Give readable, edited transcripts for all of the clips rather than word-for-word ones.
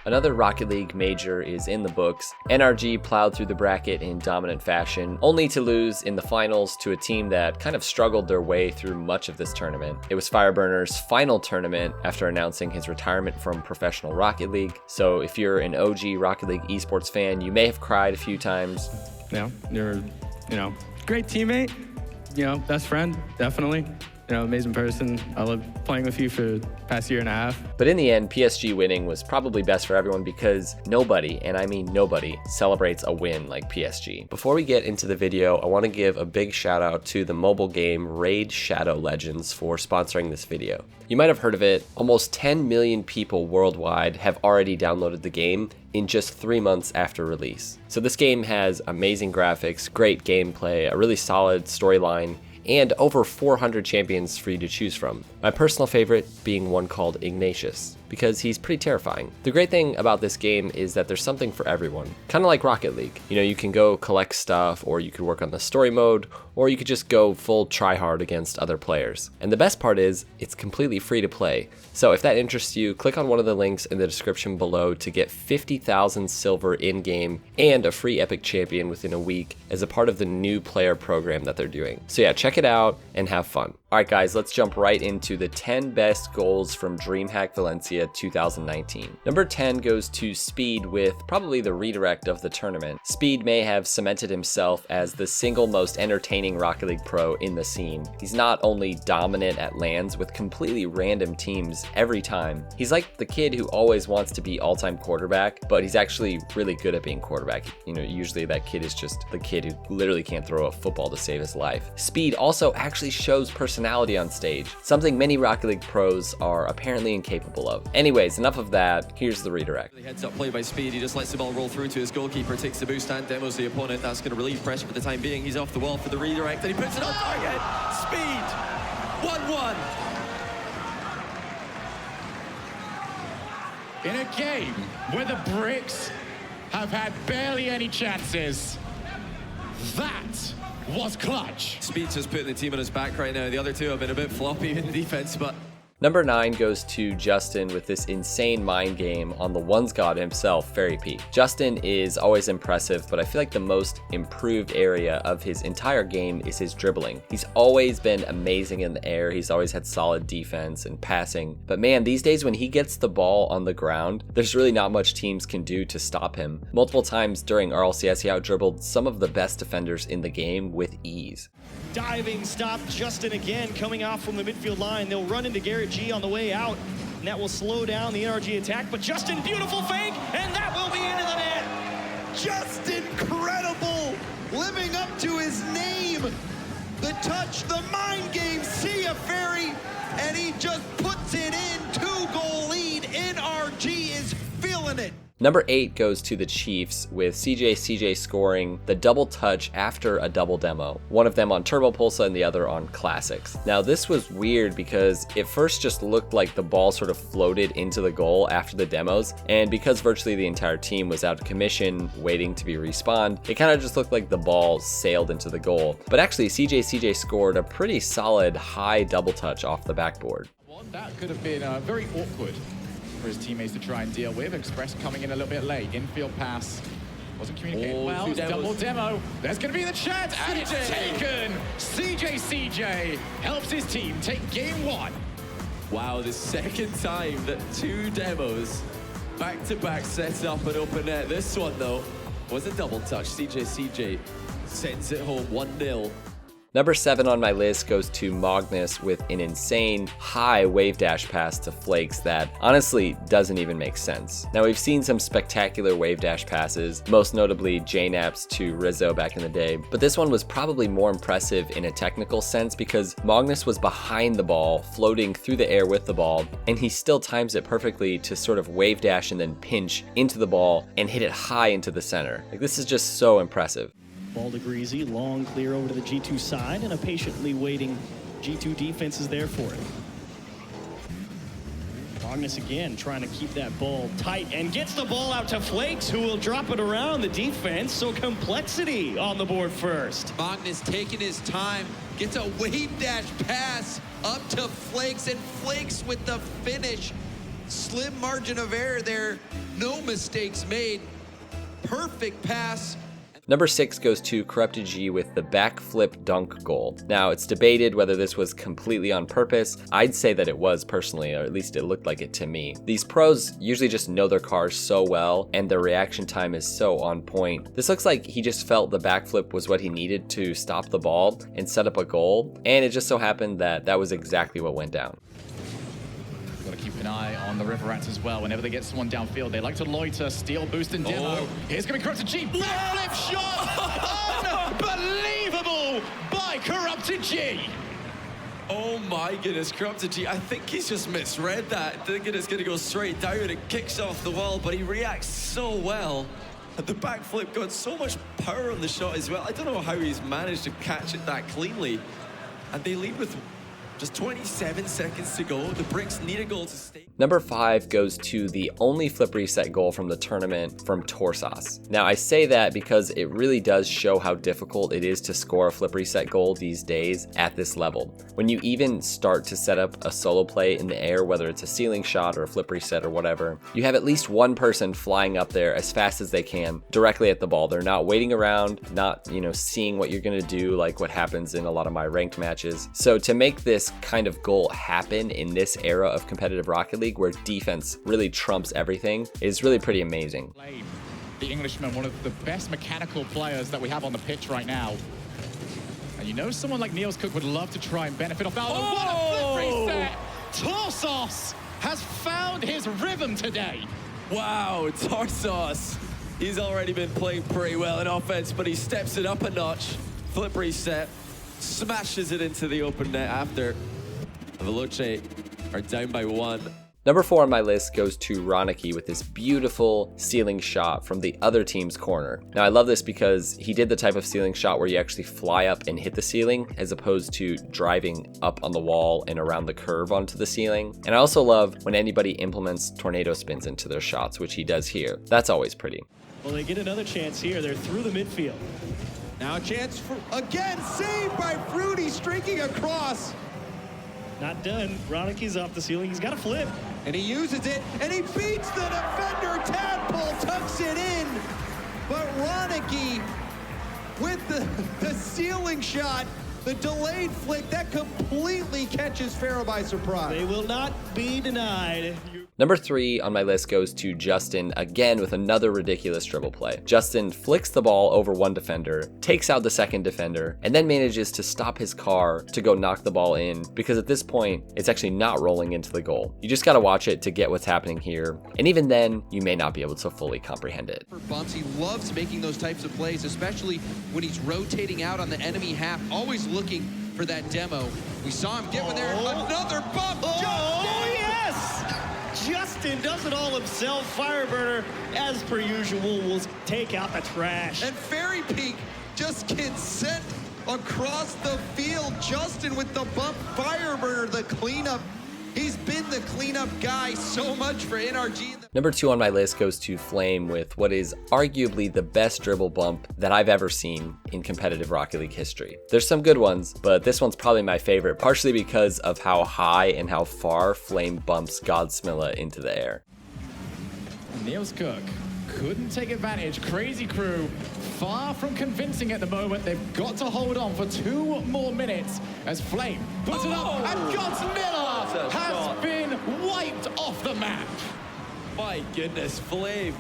Another Rocket League major is in the books. NRG plowed through the bracket in dominant fashion, only to lose in the finals to a team that kind of struggled their way through much of this tournament. It was Fireburner's final tournament after announcing his retirement from professional Rocket League. So if you're an OG Rocket League esports fan, you may have cried a few times. You're, great teammate, best friend, definitely. Amazing person. I love playing with you for the past year and a half. But in the end, PSG winning was probably best for everyone because nobody, and I mean nobody, celebrates a win like PSG. Before we get into the video, I want to give a big shout out to the mobile game Raid Shadow Legends for sponsoring this video. You might have heard of it. Almost 10 million people worldwide have already downloaded the game in just 3 months after release. So this game has amazing graphics, great gameplay, a really solid storyline, and over 400 champions for you to choose from. My personal favorite being one called Ignatius, because he's pretty terrifying. The great thing about this game is that there's something for everyone, kind of like Rocket League. You can go collect stuff, or you could work on the story mode, or you could just go full try hard against other players. And the best part is, it's completely free to play. So if that interests you, click on one of the links in the description below to get 50,000 silver in-game and a free epic champion within a week as a part of the new player program that they're doing. So yeah, check it out and have fun. Alright guys, let's jump right into the 10 best goals from Dreamhack Valencia 2019. Number 10 goes to Speed with probably the redirect of the tournament. Speed may have cemented himself as the single most entertaining Rocket League pro in the scene. He's not only dominant at LANs with completely random teams every time, he's like the kid who always wants to be all-time quarterback, but he's actually really good at being quarterback. Usually that kid is just the kid who literally can't throw a football to save his life. Speed also actually shows personality on stage, something many Rocket League pros are apparently incapable of. Anyways, enough of that, here's the redirect. Heads up play by Speed, he just lets the ball roll through to his goalkeeper, takes the boost and demos the opponent. That's going to relieve pressure for the time being. He's off the wall for the redirect and he puts it on target. Speed, 1-1. In a game where the Bricks have had barely any chances, that was clutch. Speed's just putting the team on his back right now. The other two have been a bit floppy in defense, but Number 9 goes to Justin with this insane mind game on the ones god himself, Fairy P. Justin is always impressive, but I feel like the most improved area of his entire game is his dribbling. He's always been amazing in the air, he's always had solid defense and passing, but man, these days when he gets the ball on the ground, there's really not much teams can do to stop him. Multiple times during RLCS, he out-dribbled some of the best defenders in the game with ease. Diving stop, Justin again coming off from the midfield line. They'll run into Garrett G on the way out, and that will slow down the NRG attack. But Justin, beautiful fake, and that will be into the net. Just incredible, living up to his name. The touch, the mind game, see a Fairy, and he just puts it in. 2-goal lead. NRG is feeling it. Number 8 goes to the Chiefs with CJ scoring the double touch after a double demo, one of them on Turbo Pulsa and the other on Classics. Now this was weird because it first just looked like the ball sort of floated into the goal after the demos, and because virtually the entire team was out of commission waiting to be respawned, it kind of just looked like the ball sailed into the goal. But actually CJ scored a pretty solid high double touch off the backboard. Well, that could have been very awkward for his teammates to try and deal with. Express coming in a little bit late. Infield pass wasn't communicated well. Double demo. There's going to be the chance, and it's taken. CJ helps his team take game 1. wow, the second time that 2 demos back-to-back set up an open net. This one, though, was a double touch. CJ sends it home 1-0. Number 7 on my list goes to Magnus with an insane high wave dash pass to Flakes that honestly doesn't even make sense. Now we've seen some spectacular wave dash passes, most notably JNAPs to Rizzo back in the day, but this one was probably more impressive in a technical sense because Magnus was behind the ball, floating through the air with the ball, and he still times it perfectly to sort of wave dash and then pinch into the ball and hit it high into the center. Like, this is just so impressive. Ball to Greasy, long clear over to the G2 side, and a patiently waiting G2 defense is there for it. Magnus again trying to keep that ball tight and gets the ball out to Flakes, who will drop it around the defense, so complexity on the board first. Magnus taking his time, gets a wave dash pass up to Flakes, and Flakes with the finish. slim margin of error there. No mistakes made. Perfect pass. Number 6 goes to Corrupted G with the backflip dunk goal. Now, it's debated whether this was completely on purpose. I'd say that it was personally, or at least it looked like it to me. These pros usually just know their cars so well, and their reaction time is so on point. This looks like he just felt the backflip was what he needed to stop the ball and set up a goal, and it just so happened that that was exactly what went down. Got to keep an eye on the River Rats as well. Whenever they get someone downfield, they like to loiter, steal, boost, and demo. Here's going to be Corrupted G. Flip shot! Unbelievable by Corrupted G. Oh my goodness, Corrupted G. I think he's just misread that, thinking it's going to go straight down and it kicks off the wall, but he reacts so well. And the backflip got so much power on the shot as well. I don't know how he's managed to catch it that cleanly. And they lead with just 27 seconds to go. The Bricks need a goal to stay. Number 5 goes to the only flip reset goal from the tournament from Tor Sauce. Now, I say that because it really does show how difficult it is to score a flip reset goal these days at this level. When you even start to set up a solo play in the air, whether it's a ceiling shot or a flip reset or whatever, you have at least one person flying up there as fast as they can directly at the ball. They're not waiting around, not, seeing what you're gonna do like what happens in a lot of my ranked matches. So to make this kind of goal happen in this era of competitive Rocket League where defense really trumps everything is really pretty amazing. The Englishman, one of the best mechanical players that we have on the pitch right now. And someone like Niels Cook would love to try and benefit off that. Oh, what a flip reset! Tor Sauce has found his rhythm today. Wow, Tor Sauce. He's already been playing pretty well in offense, but he steps it up a notch. Flip reset, smashes it into the open net after. Veloce are down by 1. Number 4 on my list goes to Ronnie Key with this beautiful ceiling shot from the other team's corner. Now, I love this because he did the type of ceiling shot where you actually fly up and hit the ceiling as opposed to driving up on the wall and around the curve onto the ceiling. And I also love when anybody implements tornado spins into their shots, which he does here. That's always pretty. Well, they get another chance here. They're through the midfield. Now a chance for, again, saved by Fruity, streaking across. Not done. Ronnie Key's off the ceiling. He's got a flip. And he uses it, and he beats the defender. Tadpole tucks it in. But Ronnie Key with the ceiling shot, the delayed flick, that completely catches Pharaoh by surprise. They will not be denied. Number 3 on my list goes to Justin, again with another ridiculous dribble play. Justin flicks the ball over one defender, takes out the second defender, and then manages to stop his car to go knock the ball in, because at this point, it's actually not rolling into the goal. You just gotta watch it to get what's happening here, and even then, you may not be able to fully comprehend it. For bumps, he loves making those types of plays, especially when he's rotating out on the enemy half, always looking for that demo. We saw him get one there, another bump. Oh, yes! Justin does it all himself. Fireburner, as per usual, will take out the trash. And Fairy Peak just gets sent across the field. Justin with the bump. Fireburner, the cleanup. He's been the cleanup guy so much for NRG. Number 2 on my list goes to FLuuMP with what is arguably the best dribble bump that I've ever seen in competitive Rocket League history. There's some good ones, but this one's probably my favorite, partially because of how high and how far FLuuMP bumps Godsmilla into the air. Niels Cook couldn't take advantage. Crazy Crew, far from convincing at the moment. They've got to hold on for 2 more minutes as FLuuMP puts it up, and Godsmilla has been wiped off the map. My goodness, Flame.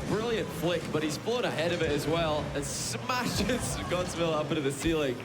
Brilliant flick, but he's flown ahead of it as well and smashes Godsmilla up into the ceiling.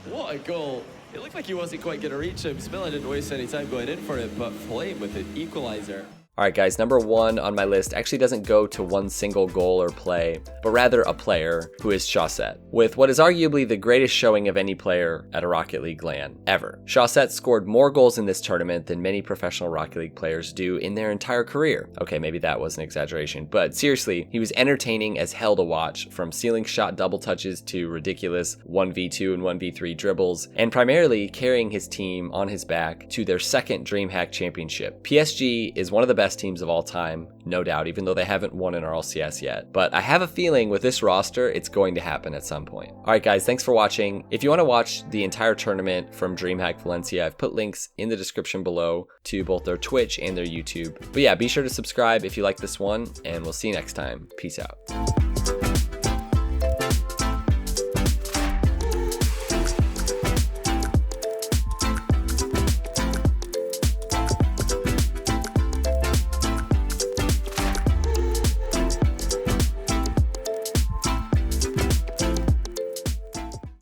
What a goal. It looked like he wasn't quite going to reach him. Smilla didn't waste any time going in for it, but Flame with an equalizer. Alright guys, number 1 on my list actually doesn't go to one single goal or play, but rather a player who is Shawset, with what is arguably the greatest showing of any player at a Rocket League LAN ever. Shawset scored more goals in this tournament than many professional Rocket League players do in their entire career. Okay, maybe that was an exaggeration, but seriously, he was entertaining as hell to watch, from ceiling shot double touches to ridiculous 1v2 and 1v3 dribbles, and primarily carrying his team on his back to their second Dreamhack championship. PSG is one of the best teams of all time, no doubt, even though they haven't won an RLCS yet. But I have a feeling with this roster, it's going to happen at some point. All right, guys, thanks for watching. If you want to watch the entire tournament from Dreamhack Valencia, I've put links in the description below to both their Twitch and their YouTube. But yeah, be sure to subscribe if you like this one, and we'll see you next time. Peace out.